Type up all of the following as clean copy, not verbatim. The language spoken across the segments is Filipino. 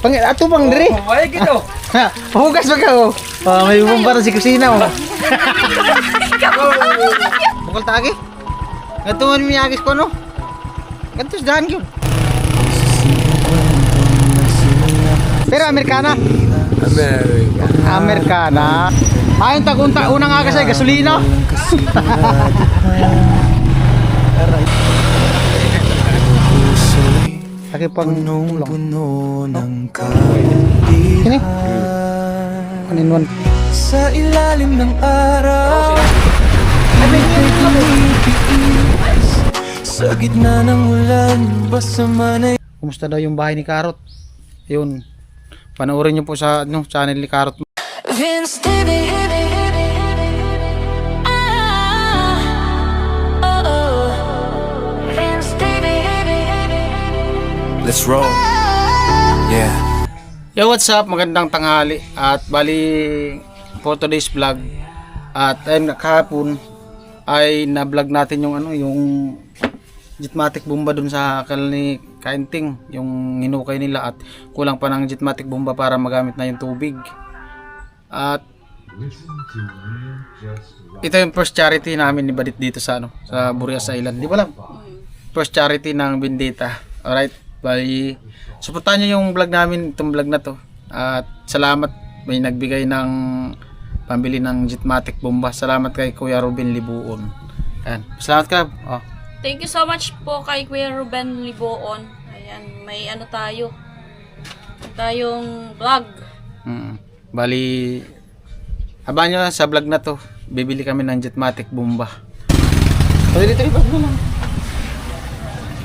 Ato pang diri. Ay, gito. Hugas ba ka oh? May bumba na si kusina oh. Bukal tagi. Ito man miyagis ko no. Ganto sa daan yun. Pero Amerikana. Amerikana. Ayun tagunta unang agas ay gasolina. Laki pang puno ng kaindihan. Kaninwan. Sa ilalim ng araw sa gitna ng ulan, basta man ay... Kumusta daw yung bahay ni Karot? Yun. Panoorin niyo po sa channel ni Karot. Vince TV. Vince TV. Let's roll. Yeah. Yo, what's up? Magandang tanghali. At bali for today's vlog. At ayun kahapon ay na-vlog natin yung yung Jetmatic bomba dun sa akal ni Kainting, yung hinukay nila at kulang pa ng Jetmatic bomba para magamit na yung tubig. At ito yung first charity namin ni Badit dito sa sa Burias Island. Di ba lang? First charity ng Bendita. Alright, bali suportahan niyo yung vlog namin, itong vlog na to. At salamat, may nagbigay ng pambili ng Jetmatic bomba. Salamat kay Kuya Ruben Libuon. Ayan, salamat ka. Oh. Thank you so much po kay Kuya Ruben Libuon. Ayan, may tayong vlog. Bali, abangan nyo sa vlog na to. Bibili kami ng Jetmatic bomba. Pwede dito ibag mo lang.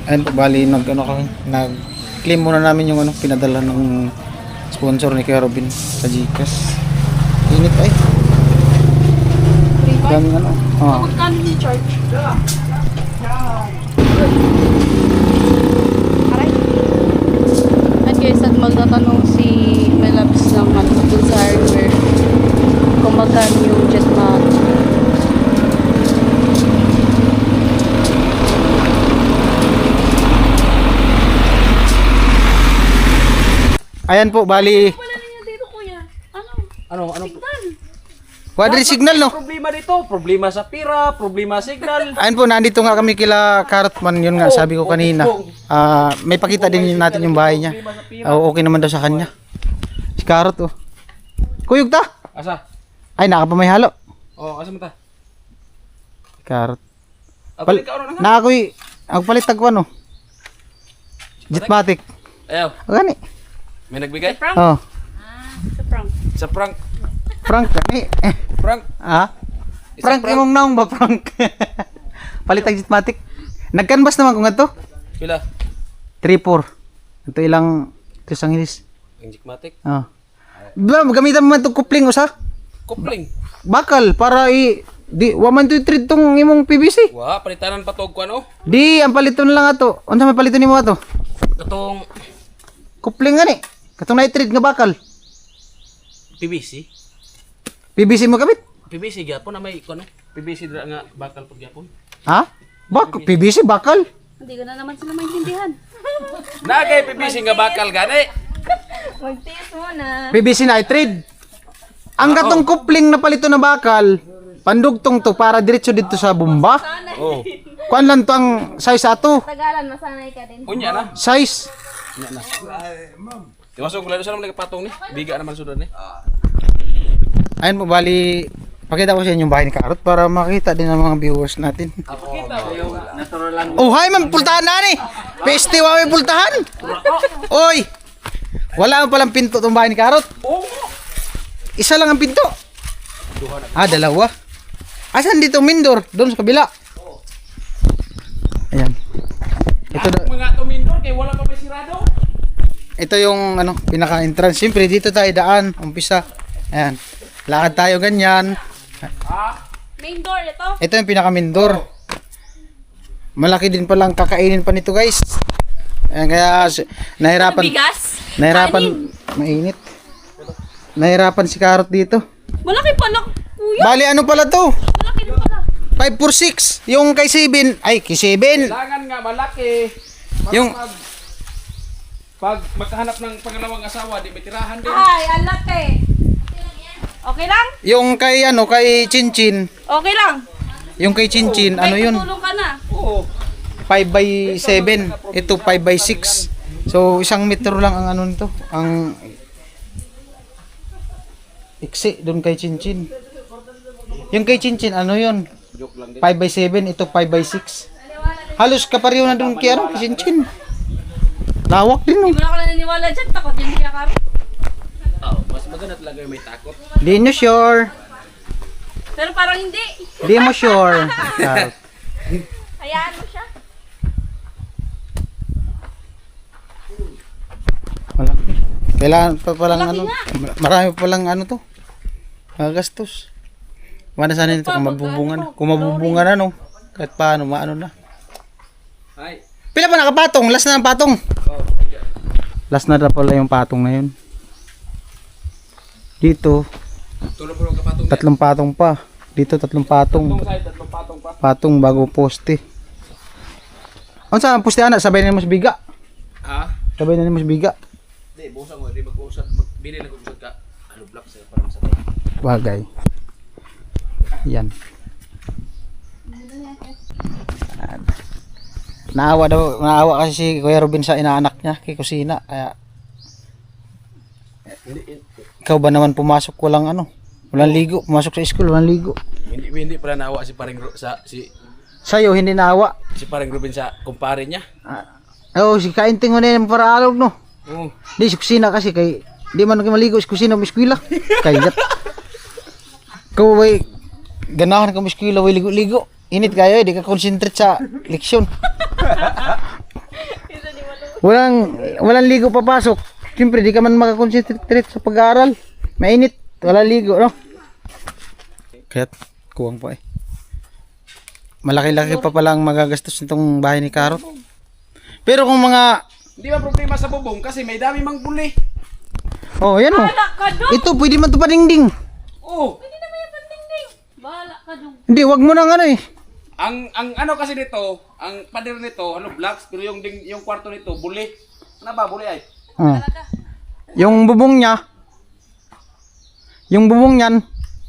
Ayan po, bali, nag-claim muna namin yung pinadala ng sponsor ni Kuya Ruben sa Gcash. Init ay. Daming Magkano yung charge? Aray. At guys, at magtatanong si Melabs ng dun sa hardware kung magkano yung Jetmatic. Ayan po, bali. Wala niya dito, kuya. Ano? Quadri signal no? Problema dito, problema sa pira, problema signal. Ayun po, nandito nga kami kila Karotman, yun nga sabi ko kanina. May pakita din natin yung bahay niya. Okay naman daw sa kanya. Si Karot oh. Kuyog ta? Asa? Ay, nakapamay-halo. Oh, asa mo ta? Karot. Abalik ka na. Nakakuy, ang palit tagwan oh. Jetmatic. Ayaw, O gani. may nagbigay? Prank? Oh. Sa prank. Sa prank. Frank gani. Prank. Frank prank. imong naong ba Frank? Palit ang Jetmatic. Nagkanbas naman ko nga to. Pila? 3-4. Ito ilang isang hilis. Ang Jetmatic. Oh. Ba, gamitan mo man itong kupling o sa? Kupling. Bakal para di waman to treat tong imong PVC. Wa, palitanan pa tog ko ano? Di ang paliton lang ato. Unsa may paliton nimo ato? Katong Kupling gani. Katong nitrate nga bakal. PVC. PVC mo kabit? PVC gyapon na may ikono. PVC dira nga bakal pud gyapon. Ha? PVC bakal? Hindi ko na naman sila maintindihan. Nagay PVC nga bakal gani. Magtiis muna. PVC nitrate. Ang katong kupling na paliton na bakal, pandugtong to para diretso dito sa bomba. Oh. Kuan lang to ang size ato. Tagalan, masanay ka din. Unya na. Size. Unya na. Timasok ko lang sa naman patong ni. Biga naman sudod ni. Ayun po, bali, pakita ko sa inyo yung bahay ni Karot para makita din ng mga viewers natin. Oh, hi ma'am, pultahan na ni. Peste, may pultahan. Oy, wala mo palang pinto itong bahay ni Karot. Isa lang ang pinto. Dalawa. Asan dito Mindor? Doon sa kabila. Ayan. Ito Mga tumindor kay wala pa may sirado. ito yung pinaka-entrance. Siyempre dito tayo daan, umpisa. Ayan. Lakad tayo ganyan. Main door ito. Ito yung pinaka-mindor. Malaki din palang kakainin pa nito, guys. Ayan, kaya nahirapan. Bigas? Mainit. Nahirapan si Karot dito. Malaki pala, kuya. Bali, ano pala to? Malaki din pala. 546. Yung kay 7. Ay, kay 7. Kailangan nga malaki. Yung Pag magkahanap ng pangalawang asawa, di may tirahan din. Ay, alat eh. Okay lang? Yung kay kay Chinchin. Okay lang. Yung kay Chinchin, ano yun? Tulong ka na. Oo. 5x7. Ito 5x6. So, 1 metro lang ang ano nito. Ang iksi doon kay Chinchin. Yung kay Chinchin, ano yun? Joke lang din. 5x7. Ito 5x6. Halos kapareho na doon kay Chinchin. Lawak din, no? Hindi mo na ako naniniwala dyan. Takot yung siya kami. Oh, mas maganda talaga yung may takot. Di nyo sure. Pero parang hindi. Di mo sure. Ah, Hayaan mo siya. malaki. Kailangan pa palang Malaki ano. nga. Marami pa palang ano to. Gastos. Wala sana nito kung mabubungan. Kung mabubungan ano. Kahit paano, maano na. Ay. Pila pa nakapatong? Last na ang patong. Last na pala yung patong na yun. Dito, Tulong mo ka patong. 3 patong pa. Dito 3 patong. Itong side, 3 patong pa. Patong bago poste. Ano sa poste anak? Sabay na mas biga. Ha? Sabay na mas biga. Di, busa mo. Di mag-uusad. Bili na kung ka. Ano block sa'yo para masabay. Bagay. Yan. Yan. Naawa kasi si Kuya Ruben sa inaanak niya kay kusina. Kaya ikaw ba naman pumasok walang walang ligo, pumasok sa school walang ligo. Hindi pala naawa si paring Sa'yo hindi naawa. si paring Ruben sa kumpare niya. Si Kainting mo na yung paraalog no. Oo. Di sa kusina kasi kay di man kayo maligo sa kusina mo eskwela. Kayat. Kau way ganahan ka mo eskwela way ligo-ligo. Init kayo, di ka concentrate sa leksyon. Walang ligo papasok. Siyempre di ka man makakonsentrate sa pag-aaral. Mainit, wala ligo, no? Kaya kuwang pa eh. Malaki-laki pa pala ang magagastos nitong bahay ni Karot. Pero kung mga Hindi ba problema sa bubong kasi may dami mang buli. yan oh. Bahala ka dong. Ito pwede man to padingding. Oo. Hindi naman yung pandingding. Bahala ka dong. Hindi, wag mo nang Ang ano kasi nito, ang pader nito, blocks, pero yung kwarto nito, buli. Ano ba, buli ay? Yung bubong niya. Yung bubong niyan,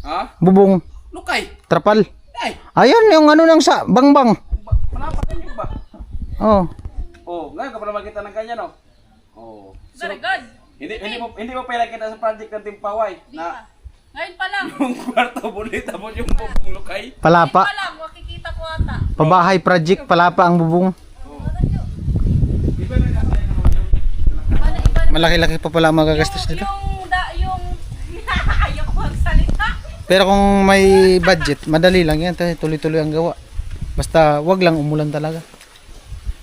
Ha? bubong, Lukay. trapal. Ay, Ayan yung ano nang sa bangbang. manapat yun ba? Oh. Oh, ngayon ka pa naman kita ng ganyan, no? Oh. Very good. Hindi mo pala kita sa project ng Timpaway na Ngayon pa lang. yung kwarto buli tapos yung bubong lukay. Palapa. Ngayon pa lang. Makikita ko ata. Pabahay project, palapa ang bubong. Malaki-laki pa pala ang magagastos nito. Yung ayaw ko magsalita. Pero kung may budget, madali lang yan. Tuloy-tuloy ang gawa. Basta wag lang umulan talaga.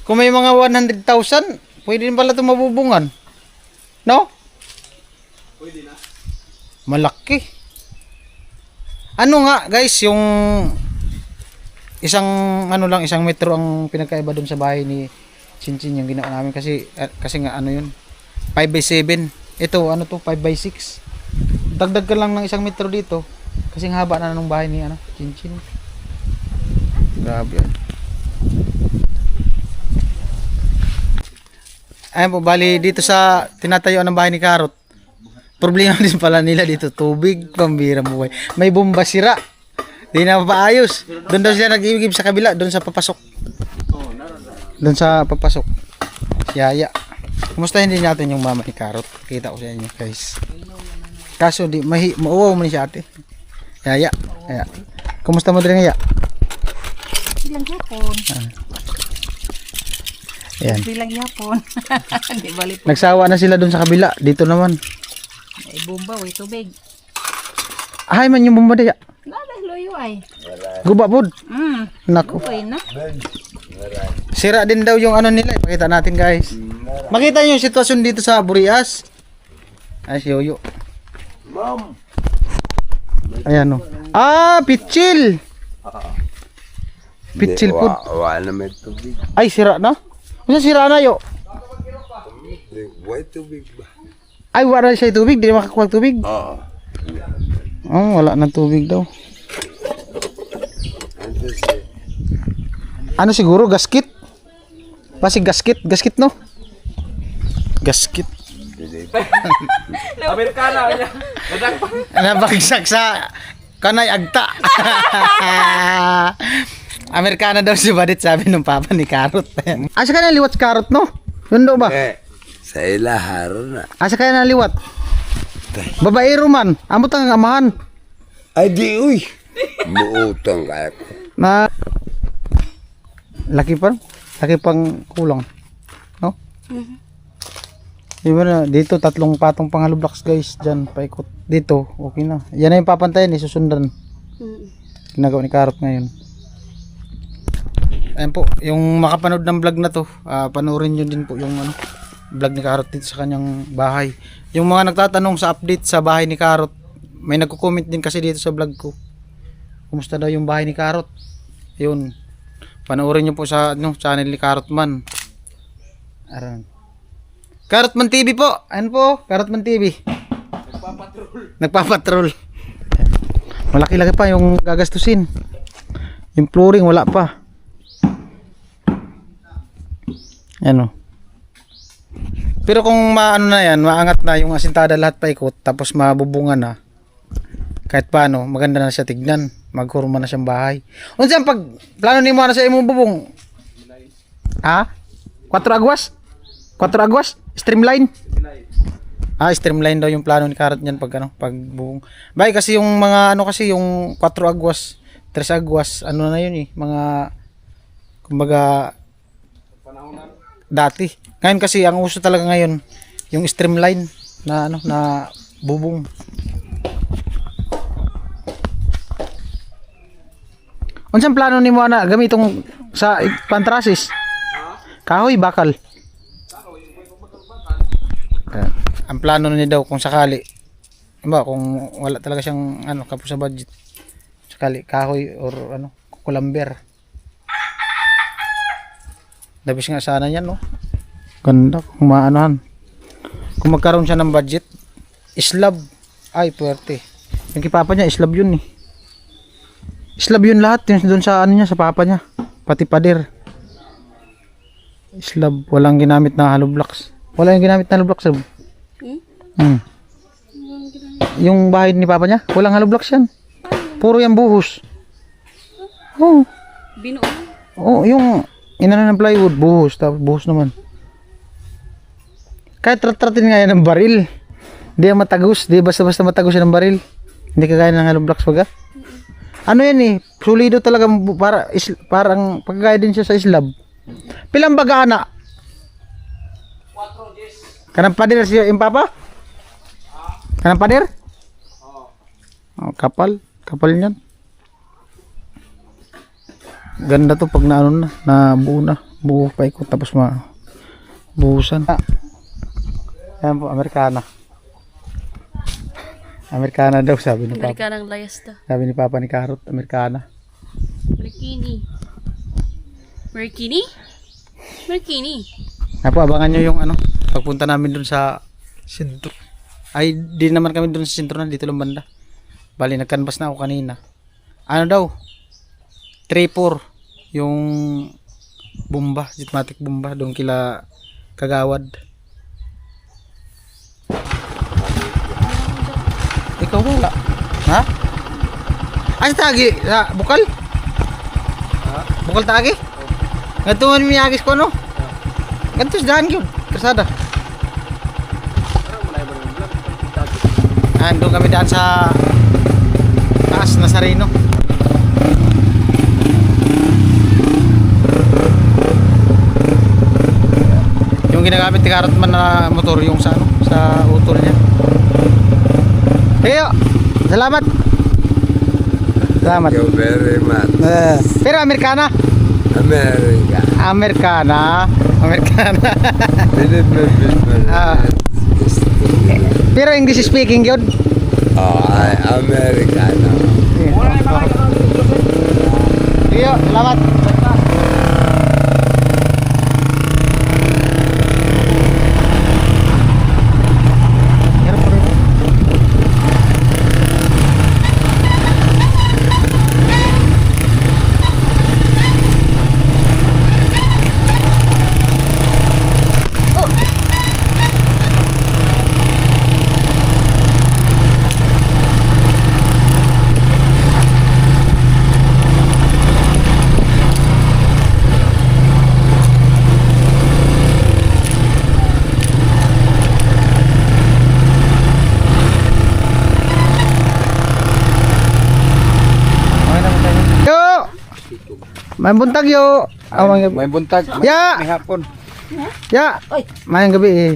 Kung may mga 100,000, pwede din pala ito mabubungan. No? Pwede na. Malaki. Ano nga guys, yung isang metro ang pinagkaiba doon sa bahay ni Chinchin yung ginawa namin kasi nga ano yun 5x7. Ito ano to 5x6. Dagdag ka lang ng 1 metro dito kasi haba na nung bahay ni Chinchin. Grabe yan. Ayun po, bali dito sa tinatayuan ng bahay ni Karot. Problema din pala nila dito, tubig, pambira mo boy. May bomba sira. Di na paayos. Doon daw sila nag-iigib sa kabila, doon sa papasok. Doon sa papasok. Yaya. Kumustahin din natin yung mama ni Karot. Kita ko sa inyo, guys. Kaso di mauwaw mo ni si ate. Yaya. Yaya. Kumusta mo din, Yaya? Bilang yapon. Ayan. Bilang yapon. Di bali po. Nagsawa na sila doon sa kabila. Dito naman. Ay bomba, way tubig. Ahay man yung bomba daya. Nalang loyo ay. Guba pod. Nako. Okay na. Sira din daw yung ano nila. Pakita natin guys. Makita niyo yung sitwasyon dito sa Burias. Ay si Yoyo. Ma'am. Ayan o. Pitchil. Pitchil pod. Wala may tubig. Ay sira na. Ano sira na yo? Why tubig ba? Ay wala siya tubig. Di makakuha tubig. Oo. Wala na tubig daw. Ano siguro gasket? Basi gasket no? Gasket. Amerikana niya. Nadagpang. Nabagsak sa kanay agta. Amerikana daw si Badit, sabi ng papa ni Karot. Asa ka na liwat si Karot, no? Yun daw ba? Sa ilahar na. Asa ka na liwat? Babaero man. Amot ang amahan. Ay di uy. Muutang kaya ko. Na laki pang kulang, no? Diba na, dito tatlong patong panghalublaks guys, dyan paikot dito, okay na. Yan na yung papantayan, susundan. Ginagawa ni Karot ngayon. Ayan po, yung makapanood ng vlog na to, panoorin nyo din po yung vlog ni Karot dito sa kanyang bahay. Yung mga nagtatanong sa update sa bahay ni Karot, may nagko-comment din kasi dito sa vlog ko. Kumusta daw yung bahay ni Karot? Yun. Panoorin nyo po sa channel ni Karot Man. Aran. Karot Man TV po. Ayan po, Karot Man TV. Nagpapatrol. Malaki-laki pa yung gagastusin. Yung flooring wala pa. Ano? Pero kung maano na yan, maangat na yung asintada lahat paikot, tapos mabubungan na. Kahit paano, maganda na siya tignan. Maghurma na siyang bahay. Unsa pag plano nimo na sa imong bubong? Ha? 4 agwas? 4 agwas? Streamline? Streamline daw yung plano ni Karot niyan pag pag bubong. Bay kasi yung mga kasi yung 4 agwas, 3 agwas, na yun eh, mga kumbaga dati. Ngayon kasi ang uso talaga ngayon yung streamline na na bubong. Unsang plano nimo na gamitong sa pantrasis? Kahoy bakal. Ang plano niya daw kung sakali, kung wala talaga siyang kapos sa budget, sakali kahoy or kulamber. Dabis nga sana yan, no? Ganda kung maanohan. Kung magkaroon siya ng budget, slab. Ay, puwerte. Yung kipapa niya, slab yun eh. Slab yun lahat. Yung doon sa niya, sa papa niya. Pati pader. Slab. Walang ginamit na hollow blocks. Wala yung ginamit na hollow blocks. Yung bahay ni papa niya, walang hollow blocks yan. Puro yan buhos. Oh. Binuo. Oh, yung inana ng plywood, buhos. Tapos buhos naman. Kahit tratratin nga yan ng baril. Hindi yan matagos. Hindi basta-basta matagos yan ng baril. Hindi kagaya ng hollow blocks baga. Ano yan eh, solido talaga, parang pagkagaya din siya sa slab. Pilang baga na? 4 Gs. Kanang pader siya yung papa? Kanang pader? Oh, kapal niyan. Ganda to pag na buo pa ikot tapos buhusan. Ayan po, Amerikana. Amerikana daw sabi ni Papa. Amerikanang layas ta. Sabi ni Papa ni Karot, Amerikana. Merkini. Merkini? Merkini. Po, abangan nyo yung pagpunta namin dun sa sentro. Ay, di naman kami dun sa sentro na, dito lang banda. Bali, nagkanvas na ako kanina. Ano daw? 3-4 yung bomba, jitmatic bomba doon kila Kagawad. Ikaw wala. Ha? Ay, tagi sa bukal? Bukal tagi? Ngatungan mi agis ko no? Gantos daan gyud, kasada. Doon kami daan sa taas na Sarino. Yung ginagamit ni Karot Man na motor yung sa sa utol niya. Heyo, salamat. Salamat. Thank you very much. Pero Amerikana? America. Amerikana. Ah. Pero English speaking yun? Oh, Americano. Heyo, salamat. May buntag yo. May buntag. Ya. May hapon. Ya. Oy. Mayang gabi eh.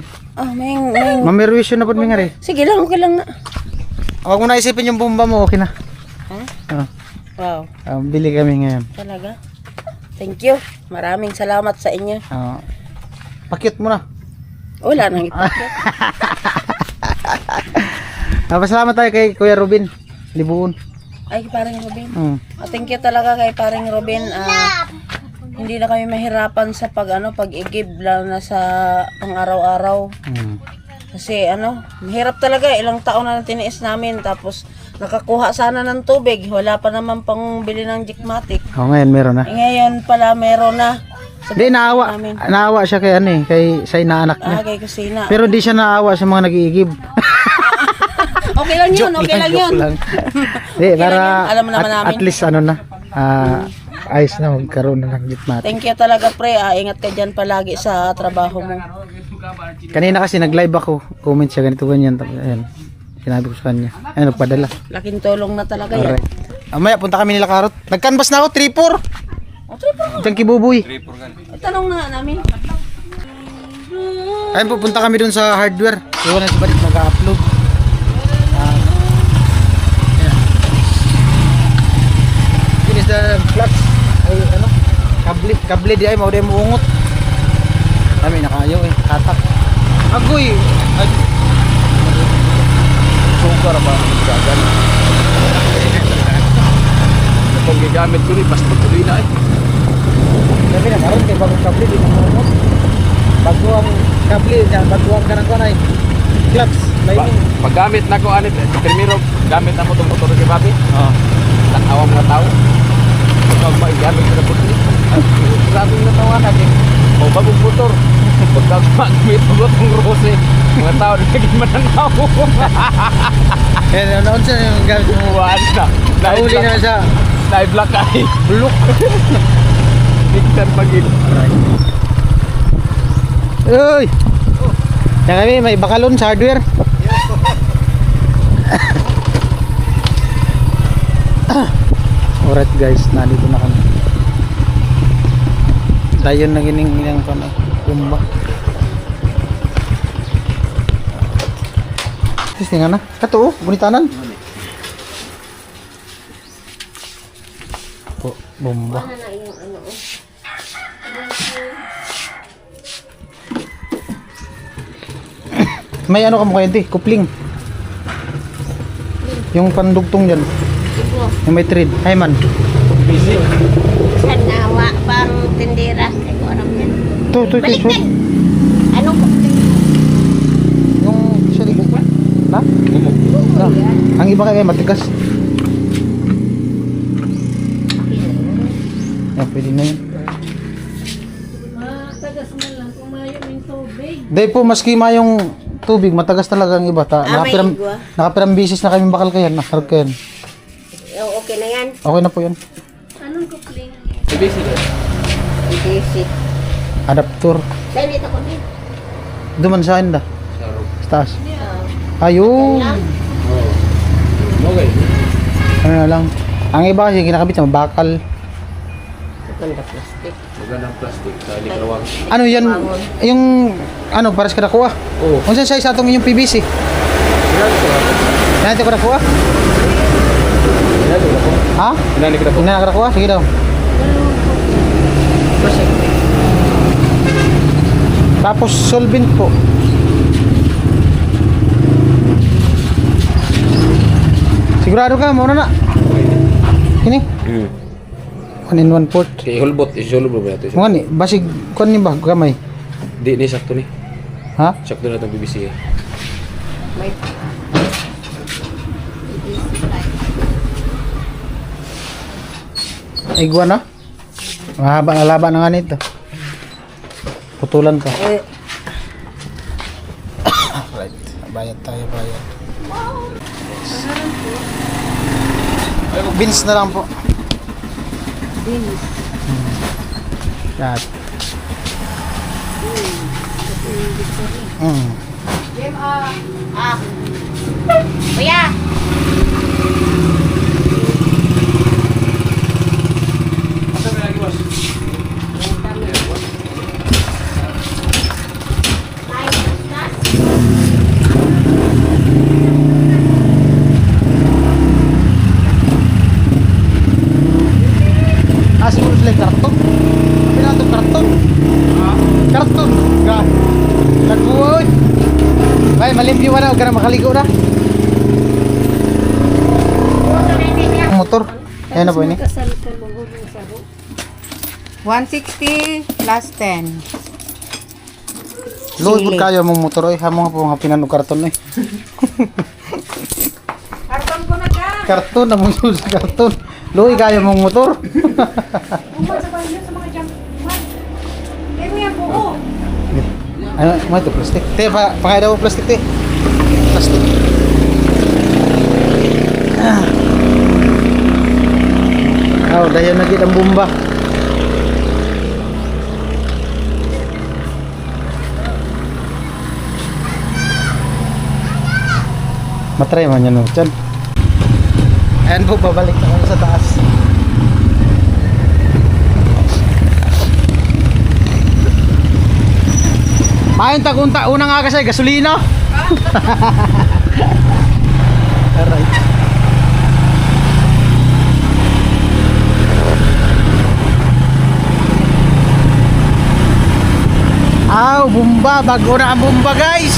Meng. Mamerwisyo na po mi nga rin. Sige lang, okay lang na. Huwag mo na isipin yung bomba mo, okay na. Ah, Wow, bili kami ngayon. talaga. Thank you. Maraming salamat sa inyo. Pakyut mo na. Wala nang ipakit. Pasalamat tayo kay Kuya Robin. Libuon. Ay, paring Robin. Mm. Thank you talaga kay paring Robin. Hindi na kami mahirapan sa pag-igib lalo na sa pang-araw-araw. Mm. Kasi mahirap talaga. Ilang taon na tiniis namin. Tapos nakakuha sana ng tubig. Wala pa naman pang bili ng Jikmatic. Ngayon meron na. Ngayon pala meron na. Hindi, naawa siya kay kay sa inaanak niya. Kay kusina. Pero di siya naawa sa mga nag-iigib. Okay lang yun, okay lang yun. Di, para lang yun. Alam mo naman namin. at least ayos na magkaroon na ng gitmat. Thank you talaga pre. Ingat ka dyan palagi sa trabaho mo. Kanina kasi nag-live ako, comment siya ganito ganyan. Tapos ayun, sinabi ko sa kanya. Ayun, nagpadala. Laking tulong na talaga yan. Alright. Maya punta kami nila Karot. Nag-canvas na ako, 3-4. Diyan kibuboy. Tanong na namin. Ayun, pupunta kami dun sa hardware. Iwan na si Balit mag-upload. Finish the flux. Ay, kable di ay, mau di mo ungot. Kami nakayo eh, tatak. Agoy! Sugar ba ang gagan? Kung gigamit ko rin, basta tuloy na eh. Sabi na, karoon kay bagong kable, di mo ungot. Baguang kable, baguang ka ng kanay. Clutch, lining. Paggamit na ko anit, primero gamit na mo itong motor si Papi. Tanawa mga tao. Pag maigamit ko na po ito. Grabe na tawa natin. O bagong motor. Pag magamit mo itong rose. Mga tao na naging mananaw. Eh, naon siya yung gamit mo. Buwan na. Nahuli na siya. Naiblock ay. Bulok. Bigtan pagil. Uy! Yan kami, may bakalon sa hardware. Alright guys, nandito na kami. Dayon na gining ilang kami. Kumba. Tingnan na. Kato, bunitanan. Bomba. May ano ka mo kayo, kupling. Yung pandugtong dyan. Yung may thread. Ay man. Sanawa pang tindera. Ay ko alam yan. Ito. Anong Yung siya di ba? Ha? No. Ang iba kaya matigas. Yan, pwede na yun. Matagas na lang kung mayo yung tubig. Dahil po, maski mayong tubig, matagas talaga ang iba. Nakapiram bisis na kami bakal kayan. Nakarap kayan. okay na yan? Okay na po yan. Anong kupling? Basic. Adapter. Saan dito ko din? Duman sa akin da. Sa taas. Ayun. Okay. Ano na lang. Ang iba kasi kinakabit niya, bakal. Maganda plastic. Magandang plastic sa likrawang. Ano yan? Yung, pares ka nakuha? Oo. Kung saan siya itong inyong PVC? Yan ito ko nakuha? Ha? Inani kita po. Hindi na nakuha? Sige daw. Tapos solvent po. Sigurado ka, mauna na. Kini? 1 in 1/4. Kaya hulbot, isulubro ba ito? Mga ni, basig, kuan ni ba, gamay? Di, ni sakto ni. Ha? Sakto na itong BBC eh. Igwa na? Mahaba na laban na nga nito. Putulan pa. Right. Bayad tayo, bayad. Beans na lang po. Beans. Yan. Kuya! Asa may lagi, boss? malimpyo na, huwag ka na makaligo na. Motor. Ayan na po ini. 160 plus 10. Loy pud kayo mong motor ay hamo nga po nga pinano karton eh. Karton ko na ka. Karton na mong sus karton. Loy kayo mong motor. Umasa ba yun sa mga jump? Kaya mo yan buo. Ano, mo ito plastic. Te pa daw plastic te. Plastic. Oh, dayon na gid ang bomba. Matry man yan, no? Diyan. Ayan po, babalik na kami sa taas. Mayon ta kunta, una nga kasi, gasolina. Alright. Aw, bomba, bago na ang bomba guys.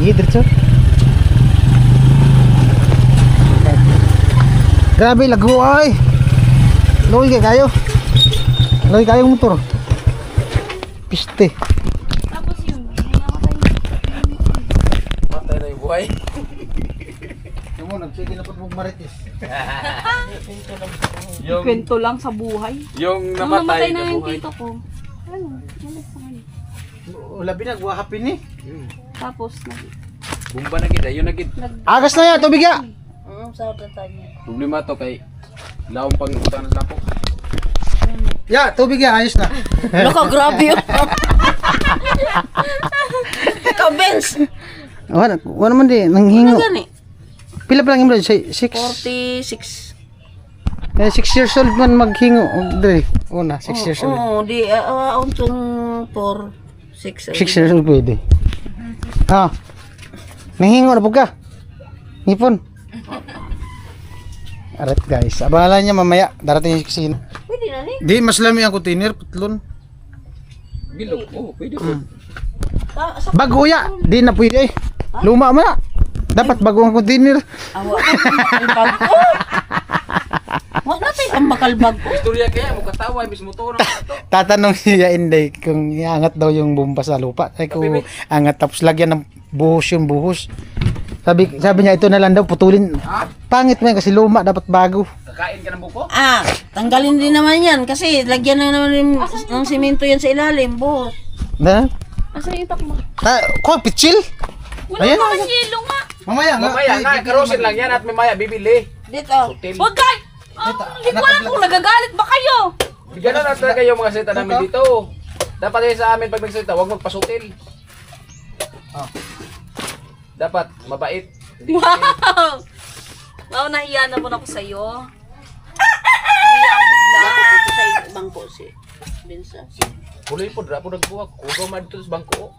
Diretso. Grabe lago ay. Loy kayo. Loy kayo motor. Piste. Tapos yun, Matay na yung buhay. Yung mo nagsigil na pud mong marites. Yung, kwento lang sa buhay. yung Nung namatay namatay na na yung buhay. tito ko, ano, malas sa kanya. Labi na guwahapin ni. Tapos, Bumba na gid, ayun na gid. Agas na ya, tubig ya. Sa tanya. Problema to kay laong pang utang sa lapo. Ya, tubig ya, ayos na. Loko, grabe yun. Ikaw, Benz. Wala man di, nanghingo. Ano gani? Pila pa lang yung blood? 6? 46. 6 years old man maghingo. Dre, una, 6 years old. Oo, di, untong 4, 6. 6 years old pwede. Ah, nanghingo na po ka. Ngipon. Alright guys, abangan niya mamaya. Darating yung kusina. Pwede na ni. Di, mas lami ang container, putlon. Bilog. Oh, pwede ko. Bago ya, di na pwede eh. Luma man na. Dapat bago ang container. Awa, makalbag ko. Wag natin ang makalbag ko. Istorya kaya mo katawa bis motor na to. Tatanong siya Inday kung iangat daw yung bomba sa lupa. Ay kung angat tapos lagyan ng buhos yung buhos. Sabi niya ito na lang daw putulin. Pangit mo yan kasi luma dapat bago. Kakain ka ng buko? Tanggalin din naman yan kasi lagyan na naman ng simento yan sa ilalim, buhos. Na? asan yung takma? Ko pitchil. Wala Ayan. naman yelo nga. Mamaya nga. Mamaya nga, karosin lang yan at mamaya bibili. Dito. Hotel. Huwag kay! Hindi ko alam kung nagagalit ba kayo. Ganun na talaga yung mga salita namin dito. Dapat eh sa amin pag nagsalita, huwag magpasutil. Dapat mabait. Hindi Wow! Wow, nahiya naman ako sa'yo. Nahiya ako bigla. Dito sa bangko si Bensa. Puloy po, drapo nagbuwag. Kugaw man dito sa bangko.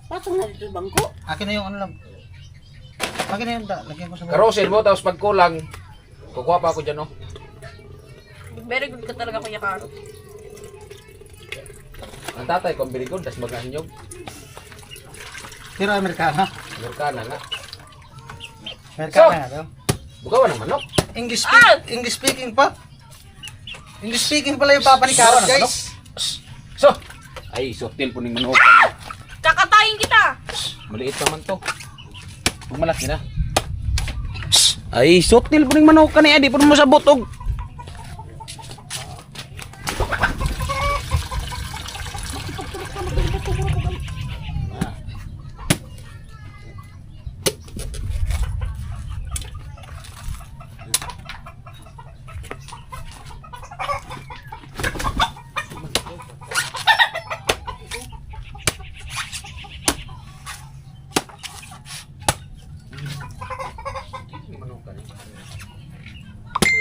Patong na dito sa bangko. Akin na yung ano lang. Akin na yung lagyan ko sa Karosin mo, tapos pag kulang, kukuha pa ako dyan, oh. Very good ka talaga, Kuya Karo. Ang tatay ko, very good, tapos mag-anyog. Pero Amerikana. Amerikana nga. Amerikana nga daw. Bukawan ng manok. English speaking pa. English speaking pala yung papa ni Carol, guys. So, ay, sotil po ng manok. Kakatayin kita! Maliit naman to. Huwag malaki na. Ay, sotil po ng manok ka niya. Di po mo sa butog.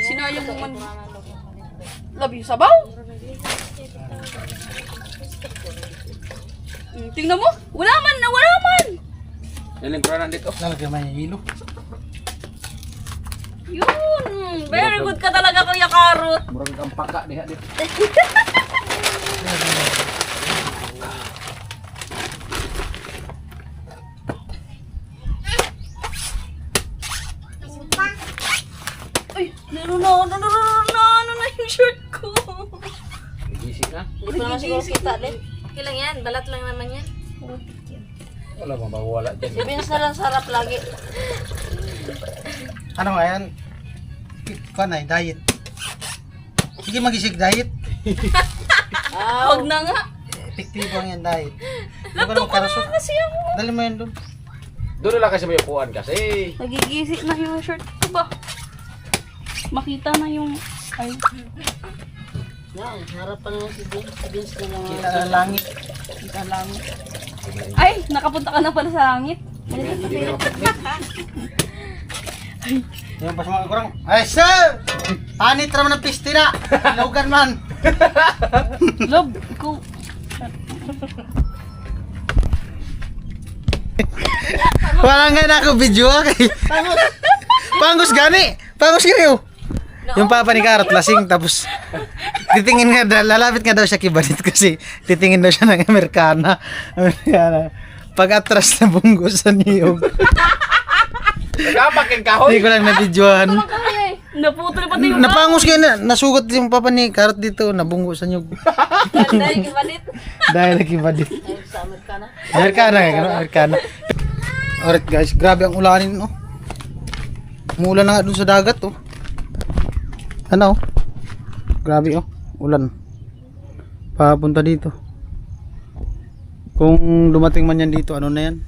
Sinayang mo man. Love you, sabaw? Tingnan mo. Wala man. Wala man. Yan yung kuranan dito. Lalagyan mo yung hilo. Yun. Very good ka talaga, Kuya Karot. Murag ang paka diha dito. Ay, ano na yung shirt ko. Gising na. Hindi pa naman siguro kita din. Okay lang yan. Balat lang naman yan. Wala mawawala dyan. Si Vince na lang sarap lagi. Ano nga yan? Kuha na, diet. Sige magisig diet. Huwag na nga. Epektibo ang yan diet. Laptop ko na kasi ako. Dali mo yan doon. Doon na lang kasi may upuan kasi. Nagigisi na yung shirt ko ba? Makita na yung... Ay. Yan, harap pa naman si Vince. Si Vince na lang. Kita na langit. Kita lang. Ay, nakapunta ka na pala sa langit. Yung pas mga kurang. Ay sir! Panit naman ng piste na. Logan man. Love, ikaw. Wala nga na ako video kay. Pangus gani. Pangus gani oh. Yung papa ni Karot lasing tapos titingin nga lalapit nga daw siya kibanit kasi titingin daw siya ng Amerikana. Pag atras na bunggusan niyo. Kapakin kahoy. Hindi ko lang na-videohan. Naputol pati yung Napangus kayo na, nasugat yung papa ni Karot dito, nabunggusan niyo. dahil kibalit. Dahil nagkibadit. Sa Amerikana. Amerikana kayo, Amerikana. Alright guys, grabe ang ulanin oh. Umuulan na nga dun sa dagat oh. Ano oh? Grabe oh, ulan. Papunta dito. Kung dumating man yan dito, ano na yan?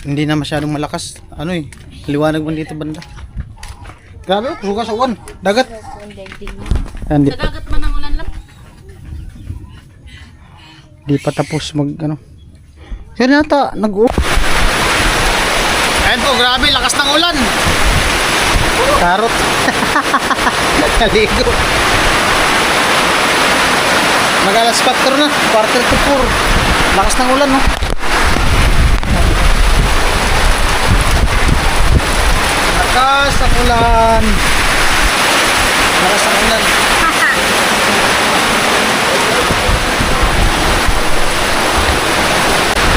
Hindi na masyadong malakas. Ano eh, liwanag man dito banda. Grabe oh, bukas sa uwan. Dagat. Hindi, Sa dagat man ang ulan lang. di pa tapos mag ano. Yan yata, nag-uok. Ayan po, grabe, lakas ng ulan. Karot. Naligo. Mag-alas 4 na, quarter to 4. Lakas ng ulan, no? Lakas ng ulan. Lakas ng ulan.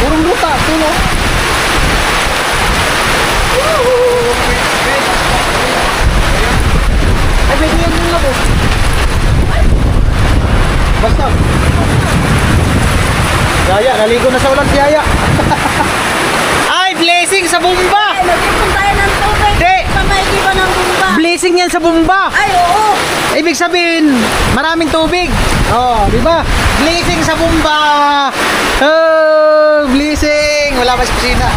Purong luta, tulo. Ay, pwede yan yung labo. Basta. Yaya, naligo na sa ulan si Yaya. Ay, blessing sa bumba. Nagpipon tayo ng tubig. Di. Kamay iba ng bumba. Blessing yan sa bumba. Ay, oo. Ibig sabihin, maraming tubig. Oh, di ba? Blessing sa bumba. Oh, blessing. Wala pa sa kusina.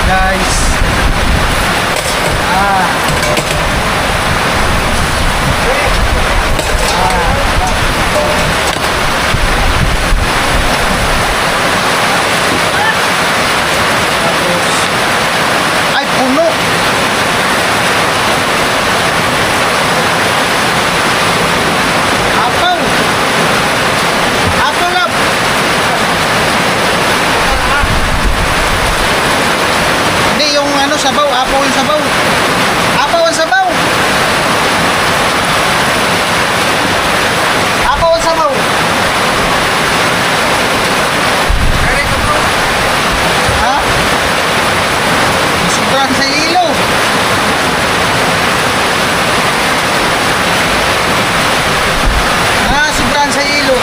Guys. Ay, puno. Apaw. Apaw lang. Hindi, yung ano, sabaw. Apaw yung sabaw. Apaw ang sabaw. Apaw ang sabaw. Ha? Sobrang sa ilo. Sobrang sa ilo.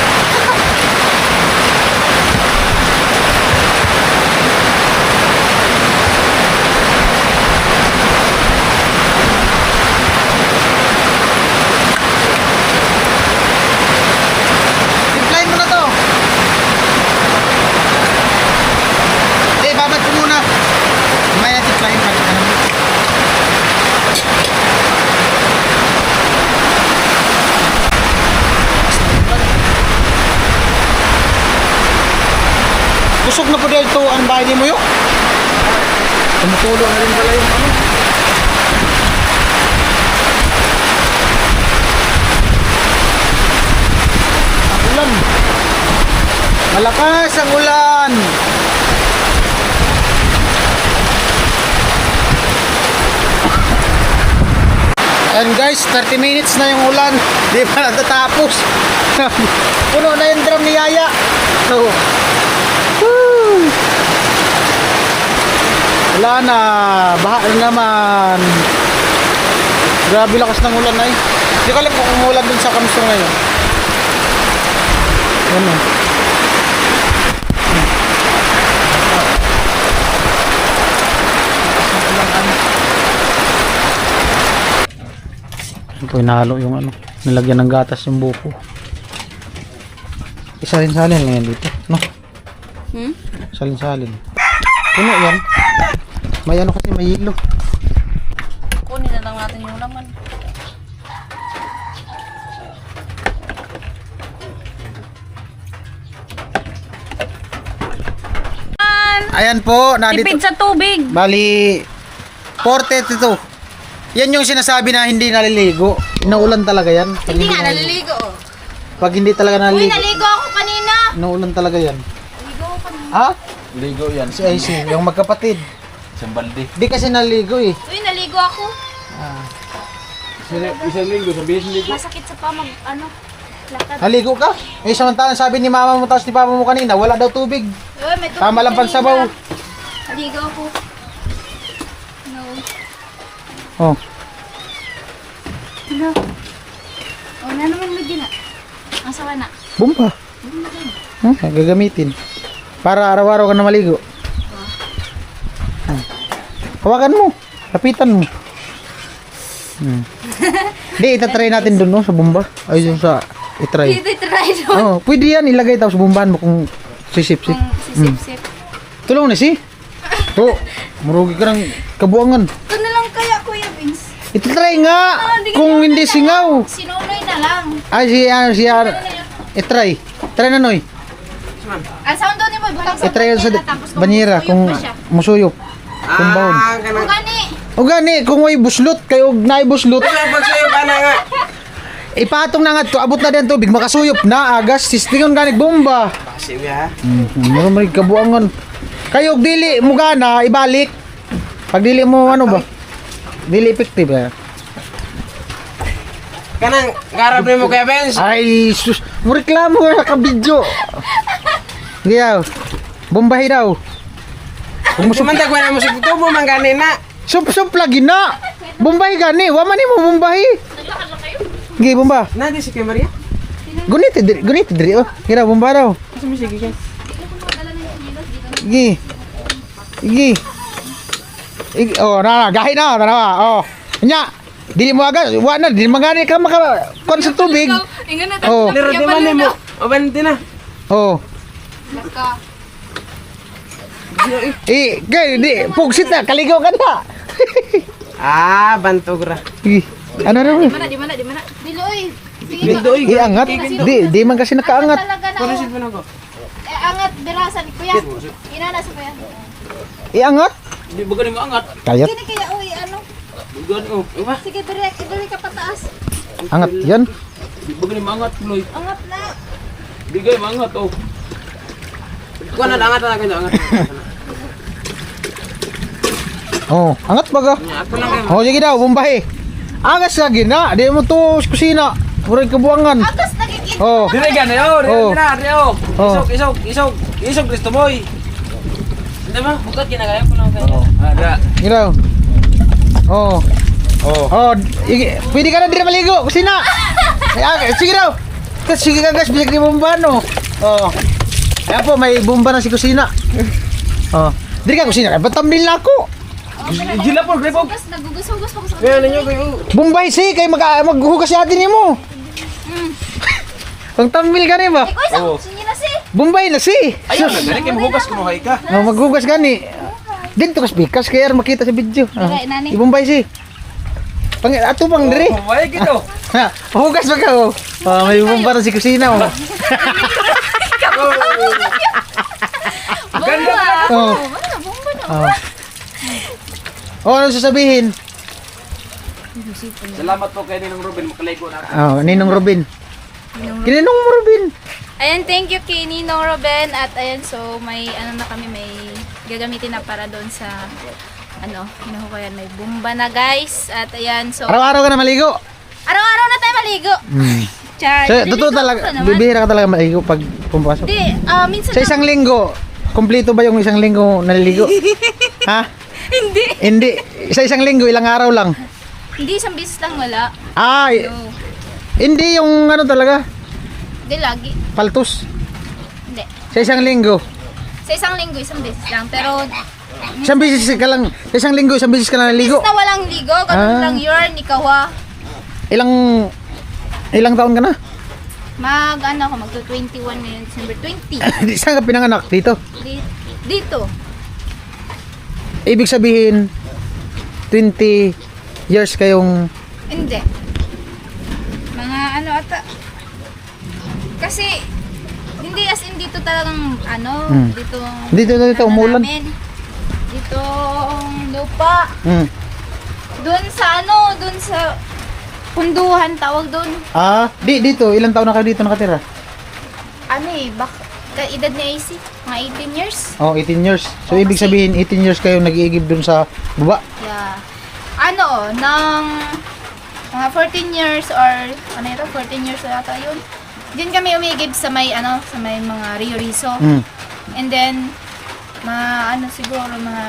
Timplahin mo na to. Babad ko muna. May timplahin pa. Busog na po dito ang bahay ni mo yun. Tumutulo na rin pala yung ano. Ang ulan. Malakas ang ulan. And guys, 30 minutes na yung ulan. Di pa natatapos. Puno na yung drum ni Yaya. So, woo! Wala na. Baha na naman. Grabe lakas ng ulan ay. Hindi ko alam kung umulan dun sa Kamsong ngayon. Ano? Ito inahalo yung ano, nilagyan ng gatas yung buko. Isalin-salin lang yan dito, no? Salin-salin. Puno yan. May ano kasi may hilo. Kunin na lang natin yung laman. Ayan po, nandito. Tipid sa tubig. Bali, 4:32. Yan yung sinasabi na hindi naliligo. Naulan talaga yan. Pag Hindi nga, naliligo. Pag hindi talaga Uy, naliligo. naligo ako kanina. Naulan talaga yan. Naligo ako kanina. Ha? Ligo yan. Si IC, yung magkapatid. Isang balde. Di kasi naliligo eh. Uy, naligo ako. Isang linggo, sabihin ligo. Masakit sa pamag, lakad. Naligo ka? Eh, samantalang sabi ni mama mo tapos ni papa mo kanina, wala daw tubig. Uy, may tubig Tama lang kanina. pansabaw. Naligo ako. No. Oh. Ano? Oh, na naman lagi na. Ang sawa na. Bumpa. Gagamitin. Para araw-araw ka na maligo. Hawakan mo. Lapitan mo. Di, itatry natin dun, no? Sa bomba. Ay, yung sa itry. Dito try doon. Oh, pwede yan. Ilagay tapos bombahan mo kung sisip-sip. Sisip-sip. Tulong na si. To, marugi ka ng kabuangan. Ito na lang kaya, Kuya Vince. Itatry nga. Kung hindi singaw. Sinunoy na lang. Ay, siya. Itry. Try na, Noy. Ang sound doon mo, butang sa Itry yun sa tapos banyera kung musuyop. Kung baon. Kung gani. O gani, kung may buslot, kayo na buslot. Ipatong na nga to, abot na din tubig, makasuyop na, agas, sistingon ganig bomba. Kasi ya. May kabuangan. Kayo, dili mo gana, ibalik. Pag dili mo, ano ba? Dili effective eh. Kanang garap mo kaya Benz. Ay, sus, mo reklamo nga sa kabidyo. Giyaw, bombahi daw. Sumantag wala mo sa tubo man ganina. Sup lagi na. Bombahi gani, waman ni mo bombahi. Gi bomba. Nadi si Kuya Maria. Gunit diri oh. Kira bomba daw. Sige guys. Gi. Oh, gahi na, tanawa. Oh. Nya, dili mo agad, wa na, dili magani ka maka kon sa tubig. Oh. Lero di man mo. O bante na. Oh. Gay, di, pugsit na, kaligaw ka na. Bantog ra. Ano raw? Di mana. Diloy. Bindoy. Iangat. Di man kasi nakaangat. Talaga na. Kuno si ko. Angat, birasan, Kuya. Inana sa Kuya. Iangat. Di ba ganing angat? Kayat. Kini kaya, uy, ano? Bugan oh. Iba. Sige, dali ka pataas. Angat yan. Di ba ganing angat Loy? Angat na. Bigay mangat oh. Kuha na angat na angat. Oh, angat baga. Ako lang kayo. Oh, sige daw, bombahe. Angas lagi na, di mo to sa kusina. Murag kabuangan. Agas nakikita. Oh. Dire gan yo, Oh. Rio. Oh. Isog Kristo boy. Hindi ba? Bukat ginagaya ko lang kayo. Ada. Sige daw. Oh. Oh, pwede ka na dire maligo, kusina. Sige daw. Sige ka guys, bisag di bomba no. Oh. Kaya po, may bomba na si kusina. Oh. Dire ka kusina, batambil na ako. Gila po, Grebo. Nagugus-hugus pa ko sa Kaya ninyo kayo. Bombay si, kay maghugas si atin mo. Pang tambil ka ba? Ikaw isang sinyo na si. Bombay na si. Ayun, gani kay mahugas ko hay ka. Oh, maghugas gani. Dito kas bikas kaya makita sa video. Dili, nani. Ibombay si. Pang ato pang dire. Way gito. Ha, hugas ba ka oh? Oh, may bomba na si kusina oh. Ganda. Oh. Oh. Oh, ano sasabihin? Salamat po kay Ninong Ruben makaligo na. Oh, Ninong Robin. Kininong mo Robin? Ayan, thank you kay Ninong Ruben. At ayan, so may ano na kami, may gagamitin na para doon sa ano, hinuhukayan. May bumba na guys. At ayan, so Araw-araw ka na maligo. araw-araw na tayo maligo. Char. So, totoo talaga, bibihira ka talaga maligo pag pumasok. Hindi, minsan Sa isang linggo, kumpleto ba yung isang linggo naliligo? Ha? Hindi. Hindi. Sa isang linggo, ilang araw lang. Hindi, isang beses lang wala. Ay, No. hindi yung ano talaga, Hindi, lagi. paltos. Hindi. Sa isang linggo. Sa isang linggo, isang beses lang. Pero, Isang beses ka lang, sa isang linggo, isang beses ka na naliligo. na walang ligo, ganun Ah. lang yun, ikaw Ilang taon ka na? ano ako, magto-21 ngayon, December 20. Saan ka pinanganak? Dito. Dito. Ibig sabihin, 20 years kayong... Hindi. Mga ano ata. Kasi, hindi as in dito talagang ano, Dito, umulan. Ditong lupa. Hmm. Doon sa doon sa punduhan tawag doon. Dito. Ilang taon na kayo dito nakatira? Edad ni AC, mga 18 years. Oh, 18 years. So, Oh, ibig kasi- sabihin, 18 years kayo nag-iigib dun sa baba. Yeah. Ng mga 14 years or 14 years na yata yun. Diyan kami umigib sa may sa may mga Rio Riso. Hmm. And then siguro mga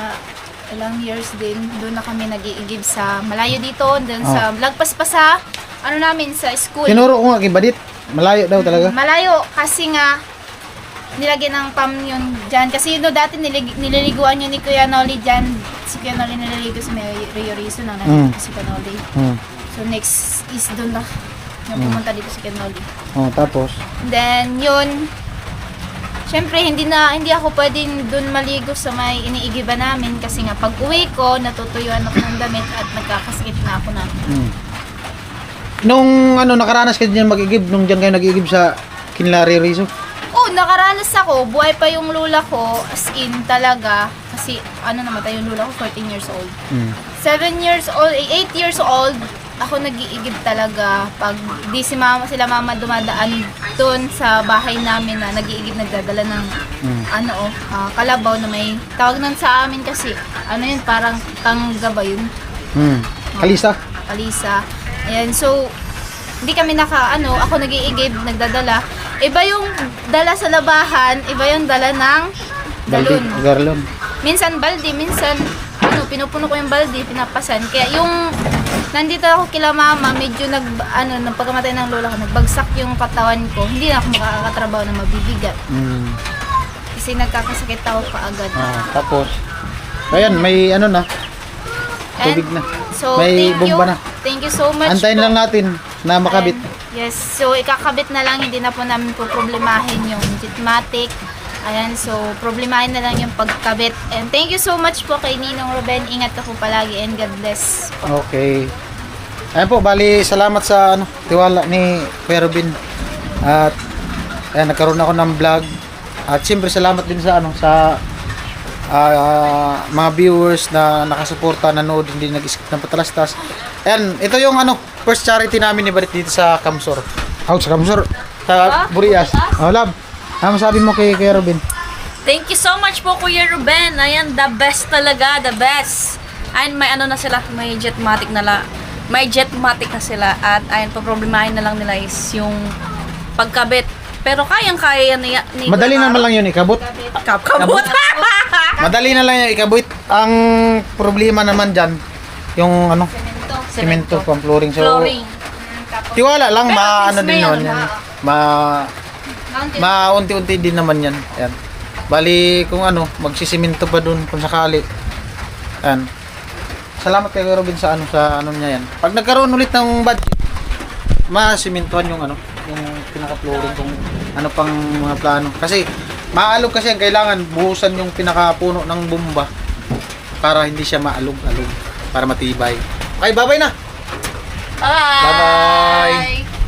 ilang years din doon na kami nag-iigib sa malayo dito, then sa lagpas pa sa namin sa school. Tinuro ko nga kay Badit. Malayo daw talaga. Malayo kasi nga nilagyan ng pam yun dyan. Kasi dati nililiguan yun ni Kuya Noli dyan. Si Kuya Noli nililigo sa may Rio Riso nang nandito si Kuya Noli. Hmm. So next is doon na yung pumunta dito si Kuya Noli. Oh, tapos? Then yun, syempre hindi ako pwedeng doon maligo sa may iniigiban namin kasi nga pag uwi ko, natutuyuan ako ng damit at nagkakasakit na ako na. Nung nakaranas ka dyan mag-igib, nung dyan kayo nag-igib sa Kinlari Rizzo? Oh, nakaranas ako. Buhay pa yung lula ko. As in, talaga. Kasi, namatay yung lula ko, 14 years old. 7 years old, 8 years old, ako nag-iigib talaga. Pag di sila mama dumadaan doon sa bahay namin na nag-iigib, nagdadala ng, kalabaw na may, tawag nun sa amin kasi, yun, parang tangga ba yun? Kalisa? Kalisa. Ayan, so, hindi kami ako nag-iigib, nagdadala. Iba yung dala sa labahan, iba yung dala ng galon. Garlon. Minsan balde, minsan pinupuno ko yung balde, pinapasan. Kaya yung nandito ako kila mama, medyo nang pagkamatay ng lola ko, nagbagsak yung katawan ko. Hindi na ako makakatrabaho na mabibigat. Kasi nagkakasakit ako kaagad. Tapos, ayan, may na. Tubig na. So, may thank you. bomba na. Thank you so much. Antayin po. lang natin na makabit. Yes, so ikakabit na lang, hindi na po namin po problemahin yung Jetmatic. Ayan, so problemahin na lang yung pagkabit. And thank you so much po kay Ninong Ruben. Ingat ka po palagi and God bless po. Okay. Ayan po, bali salamat sa tiwala ni Kuya Ruben. At ayan, nagkaroon ako ng vlog. At siyempre salamat din sa sa mga viewers na nakasuporta, nanood, hindi nag-skip ng patalastas. Ayan, ito yung first charity namin ni Barit dito sa Kamsor. Sa Kamsor. Sa Burias. Love. Ano masabi mo kay Kuya Ruben? Thank you so much po Kuya Ruben. Ayan, the best talaga, the best. Ayan, may na sila, may Jetmatic na sila. At ayan, problemahin na lang nila is yung pagkabit. Pero kayang-kaya ni Madali naman lang yun ikabot. Kabut. Madali na lang yung ikabot. Ang problema naman dyan, yung semento, pang flooring. So, Flooring. tiwala lang, Pero din yun. Yan. Maunti-unti din naman yan. Yan. Bali, kung magsisimento pa dun kung sakali. Yan. Salamat kay Robin sa niya yan. Pag nagkaroon ulit ng budget, masimentuhan yung yung pinaka-flooring kung pang mga plano. Kasi maalog kasi ang kailangan buhusan yung pinakapuno ng bomba para hindi siya maalog-alog, para matibay. Okay, bye-bye na. Bye. Bye-bye.